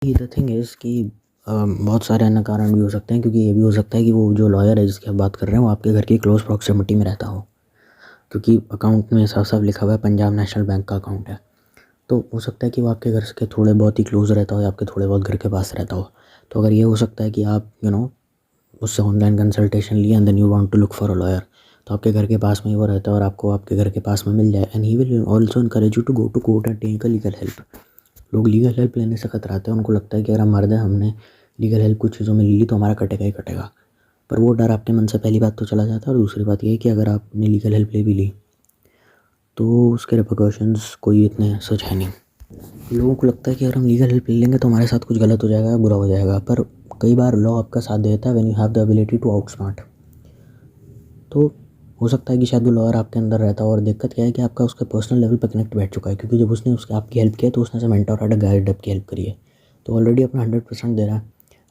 The thing is कि बहुत सारे अन्य कारण भी हो सकते हैं, क्योंकि ये भी हो सकता है कि वो जो लॉयर है जिसकी आप बात कर रहे हैं वो आपके घर की क्लोज प्रॉक्सिमिटी में रहता हो, क्योंकि अकाउंट में साफ साफ लिखा हुआ है पंजाब नेशनल बैंक का अकाउंट है। तो हो सकता है कि वो आपके घर के थोड़े बहुत ही क्लोज रहता हो या आपके थोड़े बहुत घर के पास रहता हो। तो अगर ये हो सकता है कि आप उससे ऑनलाइन कंसल्टेशन लिए and then you want to look for a lawyer, तो आपके घर के पास में ही वो रहता है और आपको आपके घर के पास में मिल जाए, and he will also encourage you to go to court and take a legal help. लोग लीगल हेल्प लेने से कतराते हैं, उनको लगता है कि अगर हम मर्द हैं, हमने लीगल हेल्प कुछ चीज़ों में ले ली तो हमारा कटेगा ही कटेगा। पर वो डर आपके मन से पहली बात तो चला जाता है, और दूसरी बात ये है कि अगर आपने लीगल हेल्प ले भी ली तो उसके रिपरकॉशंस कोई इतने सच है नहीं। लोगों को लगता है कि अगर हम लीगल हेल्प ले लेंगे तो हमारे साथ कुछ गलत हो जाएगा, बुरा हो जाएगा, पर कई बार लॉ आपका साथ देता है when you have the ability to outsmart. तो हो सकता है कि शायद वो लॉयर आपके अंदर रहता हो, और दिक्कत क्या है कि आपका उसके पर्सनल लेवल पर कनेक्ट बैठ चुका है, क्योंकि जब उसने उसके आपकी हेल्प किया तो उसने से मेंटर और गाइड आपकी हेल्प करी है, तो ऑलरेडी अपना 100% दे रहा है।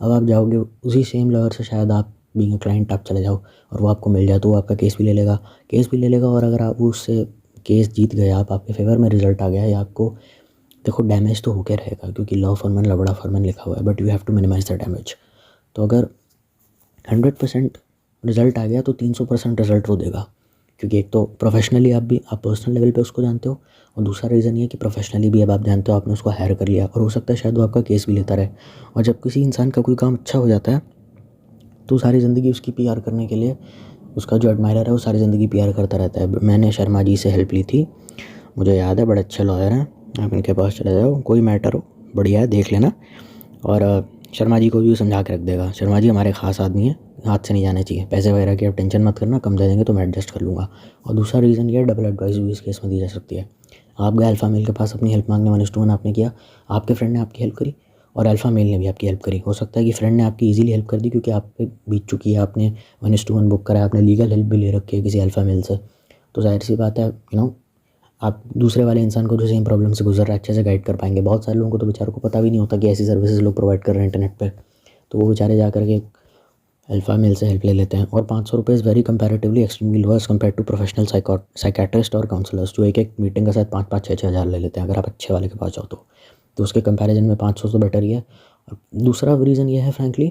अब आप जाओगे उसी सेम लॉयर से, शायद आप बीइंग अ क्लाइंट आप चले जाओ और वो आपको मिल जाए, तो वो आपका केस भी ले लेगा, और अगर आप उससे केस जीत गए, आपके फेवर में रिजल्ट आ गया, या आपको देखो डैमेज तो होके रहेगा, क्योंकि लॉ फॉर्मन लबड़ा फॉर्मन लिखा हुआ है, but you have to minimise the damage. तो अगर 100% रिजल्ट आ गया तो 300% रिजल्ट वो देगा, क्योंकि एक तो प्रोफेशनली आप पर्सनल लेवल पे उसको जानते हो, और दूसरा रीज़न ये है कि प्रोफेशनली भी अब आप जानते हो, आपने उसको हायर कर लिया, और हो सकता है शायद वो आपका केस भी लेता रहे। और जब किसी इंसान का कोई काम अच्छा हो जाता है तो सारी ज़िंदगी उसकी पीआर करने के लिए, उसका जो एडमायरर है वो सारी ज़िंदगी पीआर करता रहता है। मैंने शर्मा जी से हेल्प ली थी, मुझे याद है, बड़े अच्छे लॉयर हैं, आप इनके पास चले जाओ, कोई मैटर हो बढ़िया है, देख लेना। और शर्मा जी को भी समझा के रख देगा, शर्मा जी हमारे ख़ास आदमी हैं, हाथ से नहीं जाने चाहिए, पैसे वगैरह की आप टेंशन मत करना, कम दे देंगे तो मैं एडजस्ट कर लूँगा। और दूसरा रीज़न ये है, डबल एडवाइस भी इस केस में दी जा सकती है। आप गए अल्फ़ा मेल के पास अपनी हेल्प मांगने, 1:1 आपने किया, आपके फ्रेंड ने आपकी हेल्प करी और अल्फ़ा मेल ने भी आपकी हेल्प करी। हो सकता है कि फ्रेंड ने आपकी ईजिली हेल्प कर दी क्योंकि आप पे बीत चुकी है, आपने 1:1 बुक करा है, आपने लीगल हेल्प भी ले रखी है किसी अल्फ़ा मेल से, तो जाहिर सी बात है आप दूसरे वाले इंसान को जो सेम प्रॉब्लम से गुजर रहा है अच्छे से गाइड कर पाएंगे। बहुत सारे लोगों को तो बेचारों को पता भी नहीं होता कि ऐसी सर्विसेज लोग प्रोवाइड कर रहे हैं इंटरनेट पे, तो वो बेचारे जा करके अल्फ़ा मेल से हेल्प ले लेते हैं। और 500 रुपये is very comparatively extremely low as compare to professional psychiatrist और काउंसलर्स, जो एक मीटिंग का शायद 5-5, 6-6 हज़ार ले लेते हैं अगर आप अच्छे वाले के पास जाओ तो उसके कंपैरिजन में 500 तो बेटर ही है। और दूसरा रीज़न ये है फ्रैंकली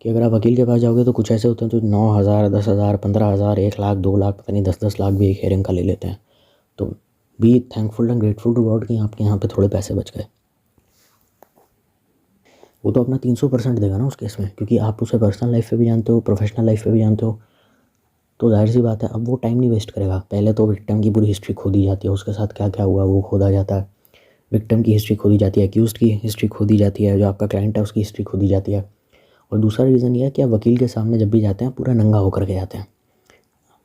कि अगर आप वकील के पास जाओगे तो कुछ ऐसे होते हैं जो 9,000, 10,000, 15,000, 1 लाख, 2 लाख, पता नहीं 10-10 लाख भी एक हेयरिंग का ले लेते हैं। तो be thankful and grateful to God कि आपके यहाँ पे थोड़े पैसे बच गए। वो तो अपना 300% देगा ना उस केस में, क्योंकि आप उसे पर्सनल लाइफ पे भी जानते हो, प्रोफेशनल लाइफ पे भी जानते हो, तो जाहिर सी बात है अब वो टाइम नहीं वेस्ट करेगा। पहले तो विक्टिम की पूरी हिस्ट्री खोदी जाती है, उसके साथ क्या क्या हुआ वो खोदा जाता है, विक्टिम की हिस्ट्री खोदी जाती है, एक्यूज़्ड की हिस्ट्री खोदी जाती है, जो आपका क्लाइंट है उसकी हिस्ट्री खोदी जाती है। और दूसरा रीज़न ये है कि आप वकील के सामने जब भी जाते हैं पूरा नंगा होकर के जाते हैं।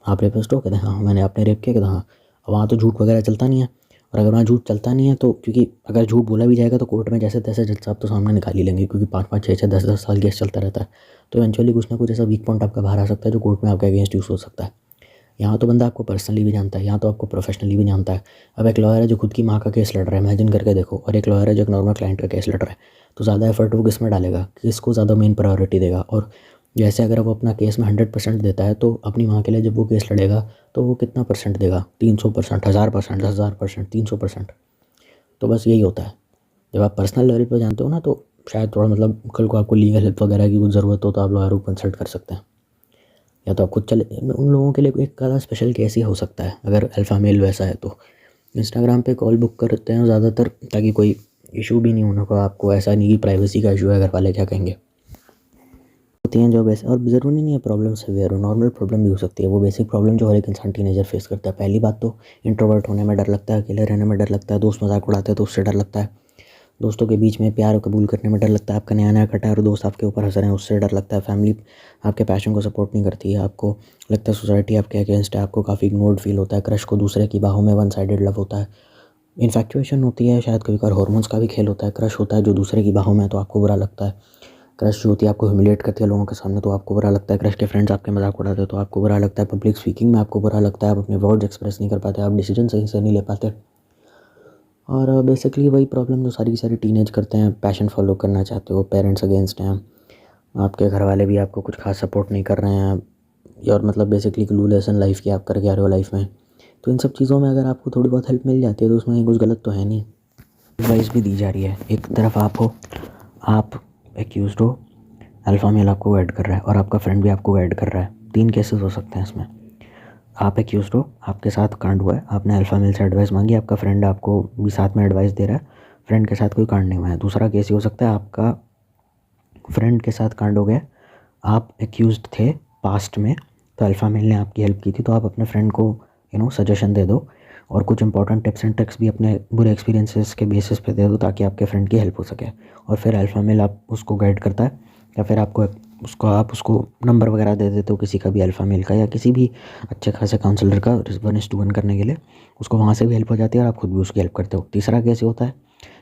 आप रेपिस्ट हो? कहते हैं हाँ मैंने आपने रेप किया, कहते हाँ। वहाँ तो झूठ वगैरह चलता नहीं है, और अगर वहाँ झूठ चलता नहीं है तो क्योंकि अगर झूठ बोला भी जाएगा तो कोर्ट में जैसे तैसे जज साहब तो सामने निकाल ही लेंगे, क्योंकि 5-5, 6-6, 10-10 साल केस चलता रहता है। तो इवेंचुअली कुछ ना कुछ ऐसा वीक पॉइंट आपका बाहर आ सकता है जो कोर्ट में आपके अगेंस्ट यूज़ हो सकता है। यहाँ तो बंदा आपको पर्सनली भी जानता है, यहाँ तो आपको प्रोफेशनली भी जानता है। अब एक लॉयर है जो खुद की माँ का केस लड़ रहा है, इमेजिन करके देखो, और एक लॉयर है जो एक नॉर्मल क्लाइंट का केस लड़ रहा है, तो ज़्यादा एफर्ट वो किस में डालेगा, किसको ज़्यादा मेन प्रायोरिटी देगा। और जैसे अगर वो अपना केस में 100% देता है, तो अपनी माँ के लिए जब वो केस लड़ेगा तो वो कितना परसेंट देगा? 300%, 1000%, 10,000%, 300%। तो बस यही होता है, जब आप पर्सनल लेवल पर जानते हो ना, तो शायद थोड़ा कल को आपको लीगल हेल्प वगैरह की कुछ ज़रूरत हो तो आप लॉयर को कंसल्ट कर सकते हैं, या तो आप खुद चले। उन लोगों के लिए एक आधा स्पेशल केस ही हो सकता है अगर अल्फ़ा मेल वैसा है तो इंस्टाग्राम पे कॉल बुक करते हैं ज़्यादातर, ताकि कोई इशू भी नहीं होने को, आपको ऐसा नहीं कि प्राइवेसी का इशू है, घर वाले क्या कहेंगे। होती हैं जो वैसे, और ज़रूरी नहीं है प्रॉब्लम सीवियर हो, नॉर्मल प्रॉब्लम भी हो सकती है। वो बेसिक प्रॉब्लम जो हर एक इंसान टीनेजर फेस करता है। पहली बात तो इंट्रोवर्ट होने में डर लगता है, अकेले रहने में डर लगता है, दोस्त मजाक उड़ाते हैं तो उससे डर लगता है, दोस्तों के बीच में प्यार कबूल करने में डर लगता है, आपका नया नया कटा है और दोस्त आपके ऊपर हंस रहे हैं उससे डर लगता है, फैमिली आपके पैशन को सपोर्ट नहीं करती है, आपको लगता है सोसाइटी आपके अगेंस्ट है, आपको काफ़ी इग्नोर्ड फील होता है, क्रश को दूसरे की बाहों में वन साइडेड लव होता है, इन्फैक्चुएशन होती है, शायद कभी कभार हॉर्मोन्स का भी खेल होता है, क्रश होता है जो दूसरे की बाहों में है तो आपको बुरा लगता है, क्रश जो होती है आपको ह्यूमिलेट करती है लोगों के सामने तो आपको बुरा लगता है, क्रश के फ्रेंड्स आपके मजाक उड़ाते हैं तो आपको बुरा लगता है, पब्लिक स्पीकिंग में आपको बुरा लगता है, आप अपने वर्ड्स एक्सप्रेस नहीं कर पाते, आप डिसीजन सही से नहीं ले पाते। और बेसिकली वही प्रॉब्लम जो सारी की सारी टीनेज करते हैं, पैशन फॉलो करना चाहते हो, पेरेंट्स अगेंस्ट हैं, आपके घर वाले भी आपको कुछ खास सपोर्ट नहीं कर रहे हैं, और बेसिकली क्लूलेस इन लाइफ की आप करके आ रहे हो लाइफ में। तो इन सब चीज़ों में अगर आपको थोड़ी बहुत हेल्प मिल जाती है तो उसमें कुछ गलत तो है नहीं। एडवाइस भी दी जा रही है, एक तरफ आप हो, आप एक्यूज्ड हो, अल्फ़ा मेल आपको गाइड कर रहा है और आपका फ्रेंड भी आपको गाइड कर रहा है। 3 केसेस हो सकते हैं इसमें। आप एक्यूज्ड हो, आपके साथ कांड हुआ है, आपने अल्फ़ा मेल से एडवाइस मांगी, आपका फ्रेंड आपको भी साथ में एडवाइस दे रहा है, फ्रेंड के साथ कोई कांड नहीं हुआ है। दूसरा केस ये हो सकता है आपका फ्रेंड के साथ कांड हो गया, आप एक्यूज्ड थे पास्ट में, तो अल्फ़ा मेल ने आपकी हेल्प की थी, तो आप अपने फ्रेंड को सजेशन दे दो और कुछ इंपॉर्टेंट टिप्स एंड ट्रिक्स भी अपने बुरे एक्सपीरियंसेस के बेसिस पे दे दो ताकि आपके फ्रेंड की हेल्प हो सके। और फिर अल्फ़ा मेल आप उसको गाइड करता है, या फिर आप उसको नंबर वगैरह दे देते हो किसी का भी अल्फ़ा मेल का या किसी भी अच्छे खासे काउंसलर का 1:1 करने के लिए, उसको वहाँ से भी हेल्प हो जाती है और आप खुद भी उसकी हेल्प करते हो। तीसरा केस ये होता है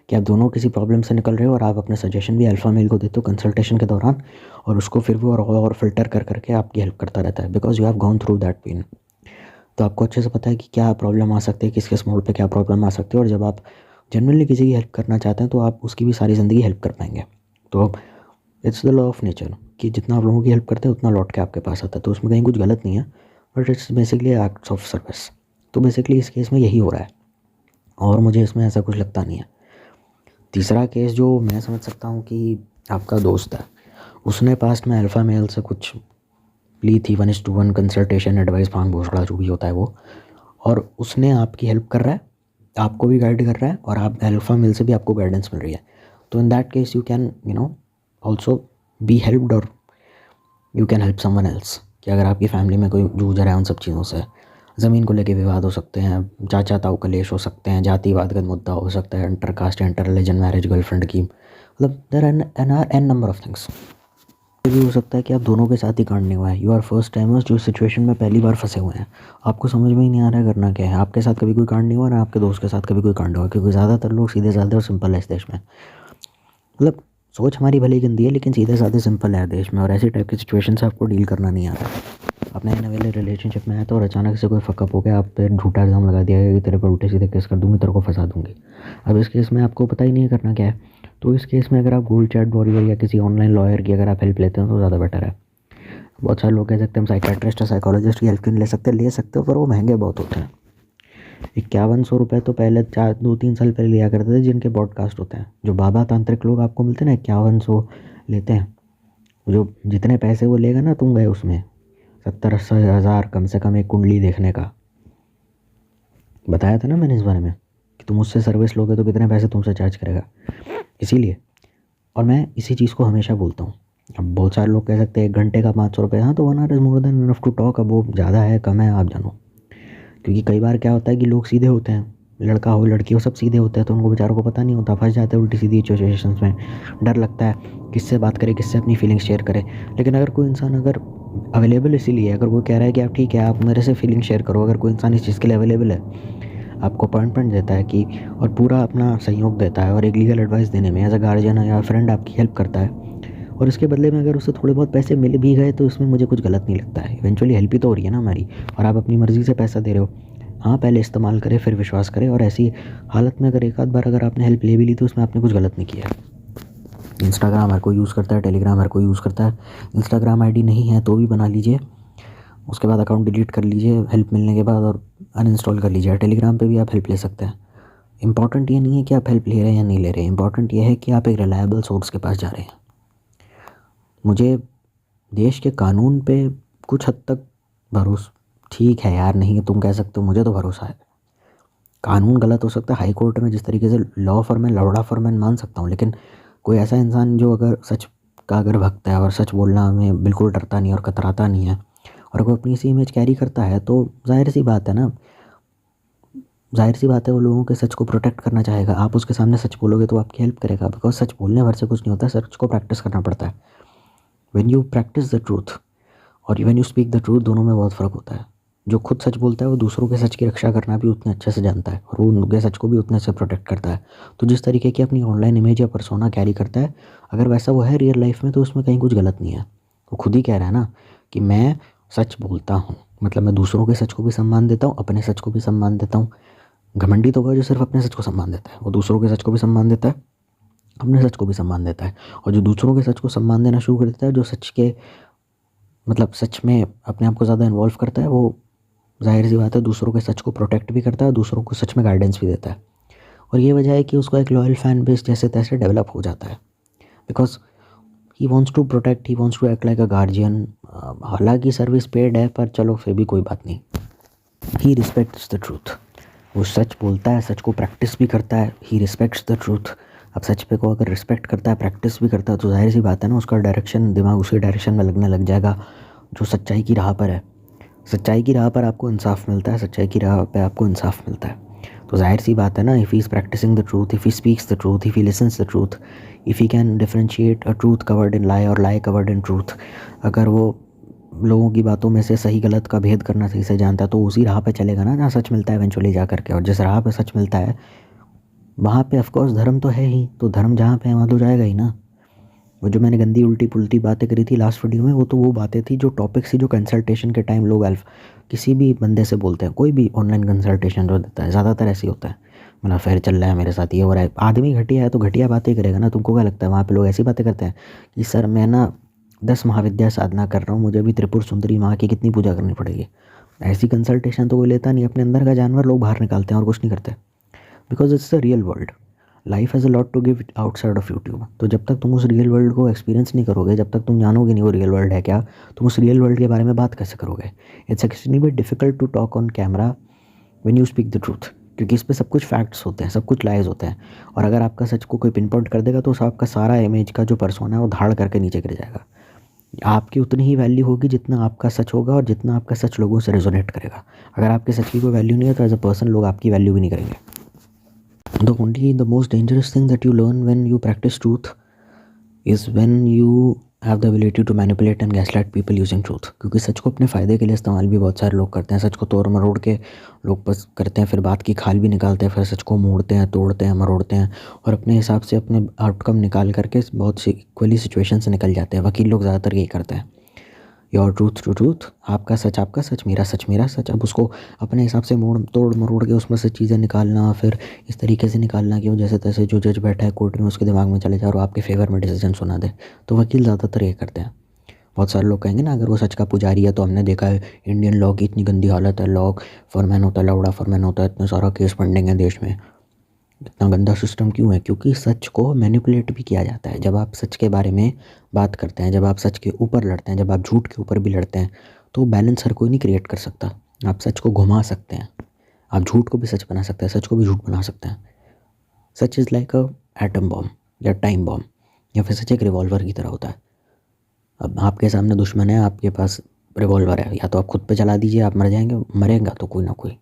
कि आप दोनों किसी प्रॉब्लम से निकल रहे हो और आप अपने सजेशन भी अल्फ़ा मेल को देते हो कंसल्टेशन के दौरान, और उसको फिर भी और फ़िल्टर कर करके आपकी हेल्प करता रहता है, because you have gone through that pain. तो आपको अच्छे से पता है कि क्या प्रॉब्लम आ सकती है, किस किस मोड़ पे क्या प्रॉब्लम आ सकती है, और जब आप जेन्युइनली किसी की हेल्प करना चाहते हैं तो आप उसकी भी सारी ज़िंदगी हेल्प कर पाएंगे। तो it's the law of nature कि जितना आप लोगों की हेल्प करते हैं उतना लौट के आपके पास आता है, तो उसमें कहीं कुछ गलत नहीं है, but it's basically acts of service. तो बेसिकली इस केस में यही हो रहा है और मुझे इसमें ऐसा कुछ लगता नहीं है। तीसरा केस जो मैं समझ सकता हूँ कि आपका दोस्त है, उसने पास्ट में अल्फ़ा मेल से कुछ ली थी 1:1 कंसल्टेशन, एडवाइस, भांग भोसड़ा जो भी होता है वो, और उसने आपकी हेल्प कर रहा है, आपको भी गाइड कर रहा है और आप अल्फ़ा मेल से भी आपको गाइडेंस मिल रही है। तो in that case you can also be helped, और you can help someone else. कि अगर आपकी फैमिली में कोई जूझ रहा है उन सब चीज़ों से, ज़मीन को लेके विवाद हो सकते हैं, चाचा ताऊ कलेश हो सकते हैं, जातिवाद का मुद्दा हो सकता है, inter caste inter religion marriage, girlfriend की, मतलब there are an number of things. ये भी हो सकता है कि आप दोनों के साथ ही कांड नहीं हुआ है, यू आर फर्स्ट टाइमर्स जो सिचुएशन में पहली बार फंसे हुए हैं, आपको समझ में ही नहीं आ रहा है करना क्या है, आपके साथ कभी कोई कांड नहीं हुआ ना आपके दोस्त के साथ कभी कोई कांड हुआ, क्योंकि ज़्यादातर लोग सीधे साधे और सिंपल है इस देश में। मतलब सोच हमारी भली गंदी है लेकिन सीधे साधे सिंपल है देश में, और ऐसी टाइप की सिचुएशन से आपको डील करना नहीं आता। आप नए नए रिलेशनशिप में आए तो और अचानक से कोई फकअप हो गया, आप पे झूठा इल्ज़ाम लगा दिया गया कि तेरे पर उल्टे सीधे केस कर दूँगी, तेरे को फंसा दूँगी। अब इस केस में आपको पता ही नहीं है करना क्या है, तो इस केस में अगर आप गूगल चैट वॉरियर या किसी ऑनलाइन लॉयर की अगर आप हेल्प लेते हैं तो ज़्यादा बेटर है। बहुत सारे लोग कह सकते हैं हम साइकेट्रिस्ट या साइकोलॉजिस्ट की हेल्प क्यों नहीं ले सकते हो, पर वो महंगे बहुत होते हैं। 5100 तो पहले 2-3 साल पहले लिया करते थे जिनके पॉडकास्ट होते हैं, जो बाबा तांत्रिक लोग आपको मिलते हैं ना 5100 लेते हैं, जो जितने पैसे वो लेगा ना तुम गए उसमें 70-80 हज़ार कम से कम एक कुंडली देखने का। बताया था ना मैंने इस बारे में कि तुम उससे सर्विस लोगे तो कितने पैसे तुमसे चार्ज करेगा, इसीलिए। और मैं इसी चीज़ को हमेशा बोलता हूँ। अब बहुत सारे लोग कह सकते हैं 1 घंटे का 500 रुपये, हाँ तो 1 hour is more than enough to talk. अब वो ज़्यादा है कम है आप जानो, क्योंकि कई बार क्या होता है कि लोग सीधे होते हैं, लड़का हो लड़की हो सब सीधे होते हैं, तो उनको बेचारों को पता नहीं होता, फंस जाते हैं उल्टी सीधी सिचुएशंस में। डर लगता है किससे बात करे, किससे अपनी फीलिंग्स शेयर करे। लेकिन अगर कोई इंसान अगर अवेलेबल इसीलिए अगर कोई कह रहा है कि आप ठीक है आप मेरे से फीलिंग शेयर करो, अगर कोई इंसान इस चीज़ के लिए अवेलेबल है, आपको अपॉइंटमेंट देता है कि और पूरा अपना सहयोग देता है और एक लीगल एडवाइस देने में एज अ गार्जियन या फ्रेंड आपकी हेल्प करता है, और इसके बदले में अगर उससे थोड़े बहुत पैसे मिल भी गए तो इसमें मुझे कुछ गलत नहीं लगता है। इवेंचुअली हेल्प ही तो हो रही है ना हमारी, और आप अपनी मर्ज़ी से पैसा दे रहे हो। हाँ पहले इस्तेमाल करें फिर विश्वास करें, और ऐसी हालत में अगर एक आध बार अगर आपने हेल्प ले भी ली तो उसमें आपने कुछ गलत नहीं किया है। इंस्टाग्राम हर कोई यूज़ करता है, टेलीग्राम हर कोई यूज़ करता है। इंस्टाग्राम आईडी नहीं है तो भी बना लीजिए, उसके बाद अकाउंट डिलीट कर लीजिए हेल्प मिलने के बाद और अनइंस्टॉल कर लीजिए। टेलीग्राम पे भी आप हेल्प ले सकते हैं। इंपॉर्टेंट ये नहीं है कि आप हेल्प ले रहे हैं या नहीं ले रहे हैं, इंपॉर्टेंट ये है कि आप एक रिलायबल सोर्स के पास जा रहे हैं। मुझे देश के कानून पे कुछ हद तक भरोसा, ठीक है यार नहीं तुम कह सकते हो, मुझे तो भरोसा है। कानून गलत हो सकता है, हाई कोर्ट में जिस तरीके से लॉ फॉर लौड़ा फॉर मान सकता हूँ, लेकिन कोई ऐसा इंसान जो अगर सच का अगर भक्त है और सच बोलना में बिल्कुल डरता नहीं और कतराता नहीं है, और कोई अपनी सी इमेज कैरी करता है, तो जाहिर सी बात है ना, जाहिर सी बात है वो लोगों के सच को प्रोटेक्ट करना चाहेगा। आप उसके सामने सच बोलोगे तो आपकी हेल्प करेगा, बिकॉज सच बोलने भर से कुछ नहीं होता, सच को प्रैक्टिस करना पड़ता है। When you practice the truth और when you speak the truth, दोनों में बहुत फ़र्क होता है। जो खुद सच बोलता है वो दूसरों के सच की रक्षा करना भी उतने अच्छे से जानता है और वो उनके सच को भी उतने से प्रोटेक्ट करता है। तो जिस तरीके की अपनी ऑनलाइन इमेज या पर्सोना कैरी करता है, अगर वैसा वो है रियल लाइफ में तो उसमें कहीं कुछ गलत नहीं है। वो खुद ही कह रहा है ना कि मैं सच बोलता हूँ, मतलब मैं दूसरों के सच को भी सम्मान देता हूँ, अपने सच को भी सम्मान देता हूँ। घमंडी तो वह जो सिर्फ अपने सच को सम्मान देता है, वो दूसरों के सच को भी सम्मान देता है, अपने सच को भी सम्मान देता है। और जो दूसरों के सच को सम्मान देना शुरू कर देता है, जो सच के मतलब सच में अपने आप को ज़्यादा इन्वॉल्व करता है, वो जाहिर सी बात है दूसरों के सच को प्रोटेक्ट भी करता है, दूसरों को सच में गाइडेंस भी देता है। और ये वजह है कि उसका एक लॉयल फैन बेस जैसे तैसे डेवलप हो जाता है। Because he wants to protect, he wants to act like a guardian. हालांकि सर्विस पेड है, पर चलो फिर भी कोई बात नहीं। ही रिस्पेक्ट्स द ट्रूथ, वो सच बोलता है, सच को प्रैक्टिस भी करता है। He respects the truth. अब सच पे को अगर रिस्पेक्ट करता है, प्रैक्टिस भी करता है, तो जाहिर सी बात है ना, उसका डायरेक्शन, दिमाग उसी डायरेक्शन में लगने लग जाएगा जो सच्चाई की राह पर है। सच्चाई की राह पर आपको इंसाफ मिलता है, सच्चाई की राह पे आपको इंसाफ मिलता है। तो जाहिर सी बात है ना, if he is practicing the truth, if he speaks the truth, if he listens the truth, if he can differentiate a truth covered in lie और लाई कवर्ड इन ट्रूथ, अगर वो लोगों की बातों में से सही गलत का भेद करना सही से जानता है, तो उसी राह पे चलेगा ना जहाँ सच मिलता है इवेंचुअली जा करके। और जिस राह पे सच मिलता है वहाँ पे ऑफकोर्स धर्म तो है ही, तो धर्म जहाँ पे है वहाँ तो जाएगा ही ना। वो जो मैंने गंदी उल्टी पुल्टी बातें करी थी लास्ट वीडियो में, वो तो वो बातें थी जो टॉपिक से, जो कंसल्टेशन के टाइम लोग किसी भी बंदे से बोलते हैं, कोई भी ऑनलाइन कंसल्टेशन जो देता है ज़्यादातर ऐसे ही होता है, मेरा अफेयर चल रहा है, मेरे साथ ये हो रहा है। आदमी घटिया है तो घटिया बातें करेगा ना। तुमको क्या लगता है वहाँ पे लोग ऐसी बातें करते हैं कि सर मैं ना 10 महाविद्या साधना कर रहा हूँ, मुझे भी त्रिपुर सुंदरी माँ की कितनी पूजा करनी पड़ेगी? ऐसी कंसल्टेशन तो कोई लेता नहीं। अपने अंदर का जानवर लोग बाहर निकालते हैं और कुछ नहीं करते, because it's the real world. Life has a lot to give outside of YouTube. तो जब तक तुम उस रियल वर्ल्ड को एक्सपीरियंस नहीं करोगे, जब तक तुम जानोगे नहीं वो रियल वर्ल्ड है क्या, तुम उस रियल वर्ल्ड के बारे में बात कैसे करोगे? It's actually very difficult to talk on camera when you speak the truth, क्योंकि इस पे सब कुछ फैक्ट्स होते हैं, सब कुछ लाइज होते हैं। और अगर आपका सच को कोई पिन पॉइंट कर देगा तो आपका सारा इमेज का जो पर्सोना है वो धाड़ करके नीचे गिर जाएगा। आपकी उतनी ही वैल्यू होगी जितना आपका सच होगा और जितना आपका सच लोगों से रेजोनेट करेगा। अगर आपके सच की कोई वैल्यू नहीं है तो एज अ पर्सन लोग आपकी वैल्यू भी नहीं करेंगे। The most dangerous thing that you learn when you practice truth is when you have the ability to manipulate and gaslight people using truth। क्योंकि सच को अपने फ़ायदे के लिए इस्तेमाल भी बहुत सारे लोग करते हैं। सच को तोड़ मरोड़ के लोग बस करते हैं, फिर बात की खाल भी निकालते हैं, फिर सच को मोड़ते हैं, तोड़ते हैं, मरोड़ते हैं और अपने हिसाब से अपने आउटकम निकाल करके बहुत सी इक्वली सिचुएशन से निकल जाते हैं। वकील लोग ज़्यादातर यही करते हैं। योर ट्रूथ टू ट्रूथ, आपका सच, मेरा सच। अब उसको अपने हिसाब से मोड़ तोड़ मरोड़ के उसमें से चीज़ें निकालना, फिर इस तरीके से निकालना कि वो जैसे तैसे जो जज बैठा है कोर्ट में उसके दिमाग में चले जाए और आपके फेवर में डिसीजन सुना दे। तो वकील ज़्यादातर ये करते हैं। बहुत सारे लोग कहेंगे ना, अगर वो सच का पुजारी है तो हमने देखा है इंडियन लॉ की इतनी गंदी हालत है, लॉ फॉरमैन होता है, लौड़ा फॉरमैन होता है, इतना सारा केस पेंडिंग है देश में, इतना गंदा सिस्टम क्यों है? क्योंकि सच को मैनिपुलेट भी किया जाता है। जब आप सच के बारे में बात करते हैं, जब आप सच के ऊपर लड़ते हैं, जब आप झूठ के ऊपर भी लड़ते हैं, तो बैलेंस हर कोई नहीं क्रिएट कर सकता। आप सच को घुमा सकते हैं, आप झूठ को भी सच बना सकते हैं, सच को भी झूठ बना सकते हैं। Such is like a atom bomb या टाइम बॉम्ब, या फिर सच एक रिवॉल्वर की तरह होता है। अब आपके सामने दुश्मन है, आपके पास रिवॉल्वर है, या तो आप खुद पे चला दीजिए, आप मर जाएंगे, मरेगा तो कोई ना कोई।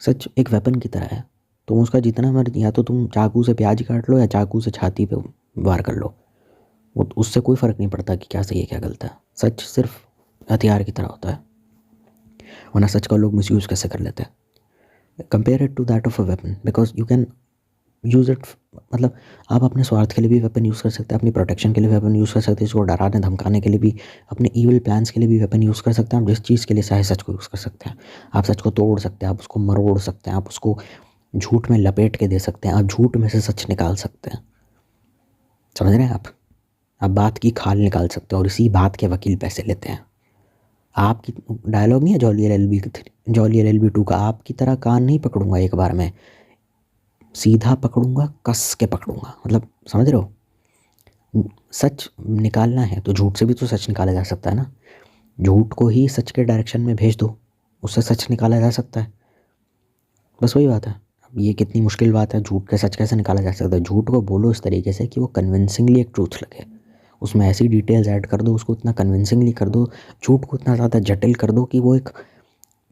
सच एक वेपन की तरह है, तुम उसका जितना मर्जी, या तो तुम चाकू से प्याज काट लो या चाकू से छाती पे वार कर लो, वो उससे कोई फ़र्क नहीं पड़ता कि क्या सही है क्या गलत है। सच सिर्फ हथियार की तरह होता है, वरना सच का लोग मिसयूज़ कैसे कर लेते हैं। Compare it to that of a weapon, because you can use it, मतलब आप अपने स्वार्थ के लिए भी वेपन यूज़ कर सकते हैं, अपनी प्रोटेक्शन के लिए वेपन यूज़ कर सकते हैं, इसको डराने धमकाने के लिए भी, अपने ईविल प्लान्स के लिए भी वेपन यूज़ कर सकते हैं। आप जिस चीज़ के लिए चाहे सच को यूज़ कर सकते हैं। आप सच को तोड़ सकते हैं, आप उसको मरोड़ सकते हैं, आप उसको झूठ में लपेट के दे सकते हैं, आप झूठ में से सच निकाल सकते हैं। समझ रहे हैं आप बात की खाल निकाल सकते हैं और इसी बात के वकील पैसे लेते हैं। आपकी डायलॉग नहीं है जॉली LLB 2 का, आपकी तरह कान नहीं पकड़ूंगा एक बार में, सीधा पकड़ूंगा, कस के पकड़ूंगा। मतलब समझ रहे हो? सच निकालना है तो झूठ से भी तो सच निकाला जा सकता है ना। झूठ को ही सच के डायरेक्शन में भेज दो, उससे सच निकाला जा सकता है। बस वही बात है। अब ये कितनी मुश्किल बात है, झूठ के सच कैसे निकाला जा सकता है? झूठ को बोलो इस तरीके से कि वो कन्विंसिंगली एक ट्रूथ लगे, उसमें ऐसी डिटेल्स ऐड कर दो, उसको इतना कन्विंसिंगली कर दो, झूठ को इतना ज़्यादा जटिल कर दो कि वो एक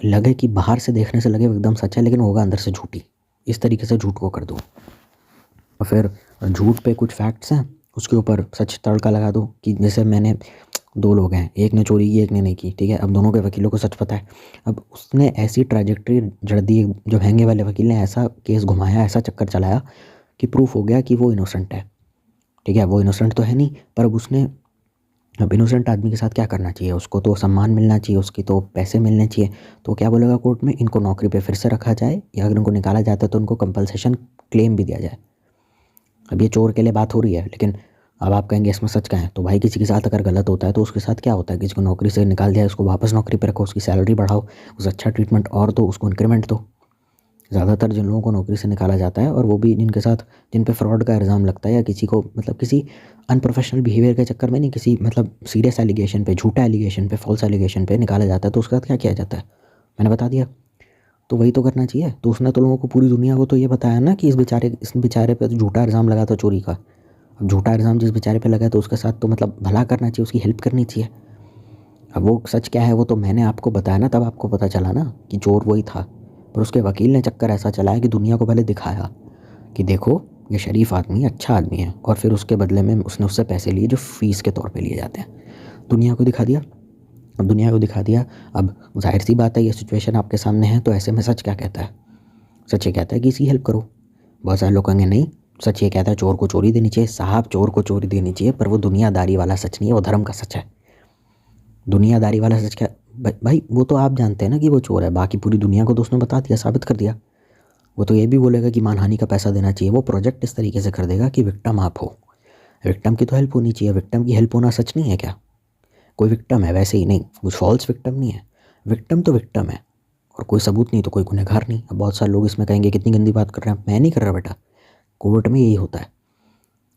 लगे कि बाहर से देखने से लगे वो एकदम सच है लेकिन होगा अंदर से झूठी। इस तरीके से झूठ को कर दो। और फिर झूठ पे कुछ फैक्ट्स हैं, उसके ऊपर सच तड़का लगा दो कि जैसे मैंने 2 लोग हैं, एक ने चोरी की एक ने नहीं की, ठीक है। अब दोनों के वकीलों को सच पता है। अब उसने ऐसी ट्रैजेक्टरी जड़ दी, जो महंगे वाले वकील ने ऐसा केस घुमाया, ऐसा चक्कर चलाया कि प्रूफ हो गया कि वो इनोसेंट है, ठीक है। वो इनोसेंट तो है नहीं, पर अब इनोसेंट आदमी के साथ क्या करना चाहिए? उसको तो सम्मान मिलना चाहिए, उसकी तो पैसे मिलने चाहिए। तो क्या बोलेगा कोर्ट में? इनको नौकरी पे फिर से रखा जाए, या अगर इनको निकाला जाता है तो उनको कंपलसेशन क्लेम भी दिया जाए। अब ये चोर के लिए बात हो रही है, लेकिन अब आप कहेंगे इसमें सच का है। तो भाई किसी के साथ अगर गलत होता है तो उसके साथ क्या होता है? किसी को नौकरी से निकाल दिया, उसको वापस नौकरी पर रखो, उसकी सैलरी बढ़ाओ, उसे अच्छा ट्रीटमेंट और दो, उसको इंक्रीमेंट दो। ज़्यादातर जिन लोगों को नौकरी से निकाला जाता है और वो भी जिन पे फ्रॉड का इल्ज़ाम लगता है या किसी को मतलब किसी अनप्रोफेशनल बिहेवियर के चक्कर में नहीं, किसी मतलब सीरियस एलिगेशन पे, झूठा एलिगेशन पे, फॉल्स एलिगेशन पे निकाला जाता है, तो उसके बाद क्या किया जाता है मैंने बता दिया। तो वही तो करना चाहिए। तो उसने तो लोगों को, पूरी दुनिया को तो ये बताया ना कि इस बेचारे पे तो झूठा इल्ज़ाम लगा था चोरी का। अब झूठा इल्ज़ाम जिस बेचारे पे लगा है तो उसके साथ तो मतलब भला करना चाहिए, उसकी हेल्प करनी चाहिए। अब वो सच क्या है वो तो मैंने आपको बताया ना, तब आपको पता चला ना कि चोर वही था। पर उसके वकील ने चक्कर ऐसा चलाया कि दुनिया को पहले दिखाया कि देखो ये शरीफ आदमी है, अच्छा आदमी है, और फिर उसके बदले में उसने उससे पैसे लिए जो फ़ीस के तौर पे लिए जाते हैं। दुनिया को दिखा दिया। अब दुनिया को दिखा दिया, अब जाहिर सी बात है ये सिचुएशन आपके सामने है, तो ऐसे में सच क्या कहता है? सच ये कहता है कि इसकी हेल्प करो। बहुत सारे लोग कहेंगे नहीं, सच ये कहता है चोर को चोरी देनी चाहिए। साहब, चोर को चोरी देनी चाहिए, पर वो दुनियादारी वाला सच नहीं है, वो धर्म का सच है। दुनियादारी वाला सच क्या भाई, वो तो आप जानते हैं ना कि वो चोर है, बाकी पूरी दुनिया को तो उसने बता दिया, साबित कर दिया। वो तो ये भी बोलेगा कि मानहानि का पैसा देना चाहिए। वो प्रोजेक्ट इस तरीके से कर देगा कि विक्टिम आप हो। विक्टिम की तो हेल्प होनी चाहिए। विक्टिम की हेल्प होना सच नहीं है क्या? कोई विक्टिम है वैसे ही नहीं, कुछ फॉल्स विक्टिम नहीं है। विक्टिम तो विक्टिम है, और कोई सबूत नहीं तो कोई गुनहगार नहीं। अब बहुत सारे लोग इसमें कहेंगे कितनी गंदी बात कर रहे हैं। मैं नहीं कर रहा बेटा, कोर्ट में यही होता है।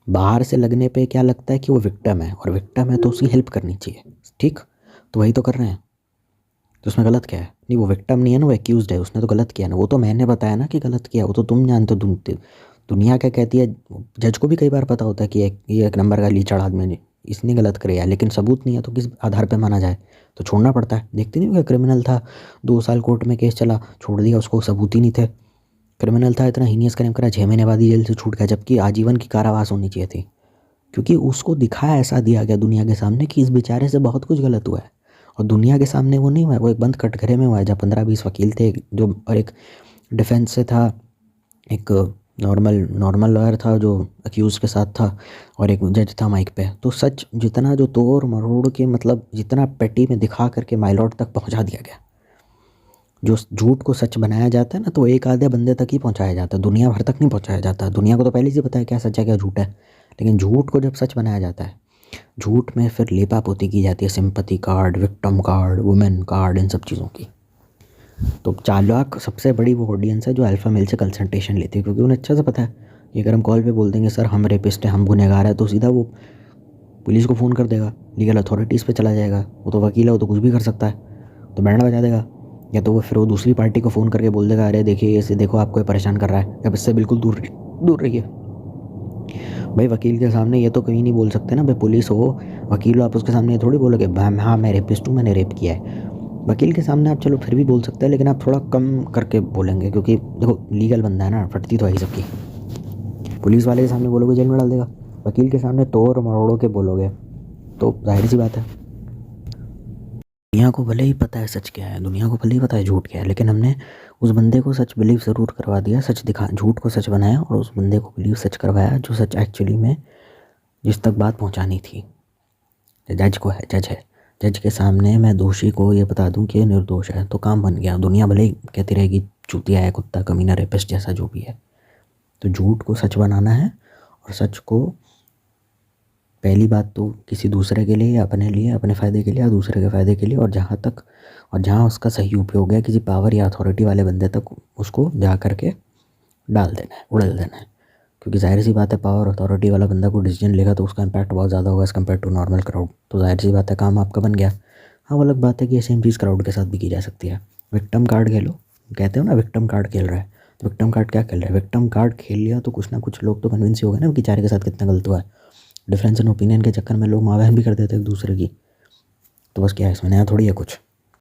बाहर से लगने पे क्या लगता है कि वो विक्टिम है, और विक्टिम है तो उसकी हेल्प करनी चाहिए। ठीक, तो वही तो कर रहे हैं। तो उसमें गलत क्या है? नहीं, वो विक्टिम नहीं है ना, वो एक्यूज्ड है, उसने तो गलत किया ना। वो तो मैंने बताया ना कि गलत किया, वो तो तुम जानते हो। दुनिया क्या कहती है, जज को भी कई बार पता होता है कि ये एक नंबर का लीचड़ आदमी ने इसने गलत किया, लेकिन सबूत नहीं है तो किस आधार पे माना जाए? तो छोड़ना पड़ता है। देखते नहीं हो, क्रिमिनल था, 2 साल कोर्ट में केस चला, छोड़ दिया उसको, सबूत ही नहीं थे। क्रिमिनल था, इतना हीनियस क्राइम करा, 6 महीने बाद ही जेल से छूट गया, जबकि आजीवन की कारावास होनी चाहिए थी। क्योंकि उसको दिखाया, ऐसा दिया गया दुनिया के सामने कि इस बेचारे से बहुत कुछ गलत हुआ है। और दुनिया के सामने वो नहीं हुआ है, वो एक बंद कटघरे में हुआ है, जहाँ 15-20 वकील थे जो, और एक डिफेंस से था, एक नॉर्मल लॉयर था जो अक्यूज के साथ था, और एक जज था माइक पे। तो सच जितना जो तोड़ मरोड़ के मतलब जितना पेटी में दिखा करके माइलॉट तक पहुंचा दिया गया। जो झूठ को सच बनाया जाता है ना, तो एक आधे बंदे तक ही पहुंचाया जाता है, दुनिया भर तक नहीं पहुंचाया जाता। दुनिया को तो पहले से पता है क्या सच है क्या झूठ है। लेकिन झूठ को जब सच बनाया जाता है, झूठ में फिर लेपापोती की जाती है, sympathy card, victim card, women card, इन सब चीज़ों की। तो चालाक सबसे बड़ी वो ऑडियंस है जो अल्फ़ा मेल से कंसल्टेशन लेती है, क्योंकि उन्हें अच्छा से पता है कि अगर हम कॉल पे बोल देंगे सर हम रेपिस्ट हैं, हम गुनहगार है, तो सीधा वो पुलिस को फ़ोन कर देगा, लीगल अथॉरिटीज़ पे चला जाएगा। वो तो वकील है, वो तो कुछ भी कर सकता है, तो बैंड बजा देगा। या तो वो फिर वो दूसरी पार्टी को फ़ोन करके बोल देगा, अरे देखिए इसे देखो आपको ये परेशान कर रहा है, अब इससे बिल्कुल दूर दूर रहिए। भाई वकील के सामने ये तो कहीं नहीं बोल सकते ना, भाई पुलिस हो, वकील हो, आप उसके सामने ये थोड़ी बोलोगे हाँ मैं रेपिस्ट हूँ, मैंने रेप किया है। वकील के सामने आप चलो फिर भी बोल सकते हैं, लेकिन आप थोड़ा कम करके बोलेंगे, क्योंकि देखो लीगल बंदा है ना, फटती तो है ही सबकी। पुलिस वाले के सामने बोलोगे जेल में डाल देगा, वकील के सामने तोड़ मरोड़ों के बोलोगे तो जाहिर सी बात है। दुनिया को भले ही पता है सच क्या है, दुनिया को भले ही पता है झूठ क्या है, लेकिन हमने उस बंदे को सच बिलीव ज़रूर करवा दिया, सच दिखा, झूठ को सच बनाया, और उस बंदे को बिलीव सच करवाया जो सच एक्चुअली में जिस तक बात पहुंचानी थी। जज को है, जज है, जज के सामने मैं दोषी को ये बता दूं कि ये निर्दोष है, तो काम बन गया। दुनिया भले ही कहती रहेगी चूतिया है, कुत्ता, कमीना, रेपिस्ट, जैसा जो भी है। तो झूठ को सच बनाना है, और सच को पहली बात तो किसी दूसरे के लिए या अपने लिए, अपने फ़ायदे के लिए या दूसरे के फ़ायदे के लिए, और जहाँ उसका सही उपयोग है किसी पावर या अथॉरिटी वाले बंदे तक, उसको जा कर के डाल देना है, उड़ेल देना है। क्योंकि जाहिर सी बात है, पावर अथॉरिटी वाला बंदा को डिसीजन लेगा तो उसका इम्पैक्ट बहुत ज़्यादा होगा as compare to normal crowd. तो जाहिर सी बात है काम आपका बन गया। हाँ, वो अलग बात है कि ये सेम चीज़ क्राउड के साथ भी की जा सकती है। विक्टिम कार्ड खेलो, कहते हो ना विक्टिम कार्ड खेल रहा है, तो विक्टिम कार्ड क्या खेल रहा है? विक्टिम कार्ड खेल लिया तो कुछ ना कुछ लोग तो कन्विंस ही हो गए ना कि बेचारे के साथ कितना गलत हुआ है। डिफरेंस इन ओपिनियन के चक्कर में लोग माँ बहन भी कर देते एक दूसरे की। तो बस क्या है इसमें, नया थोड़ी है कुछ।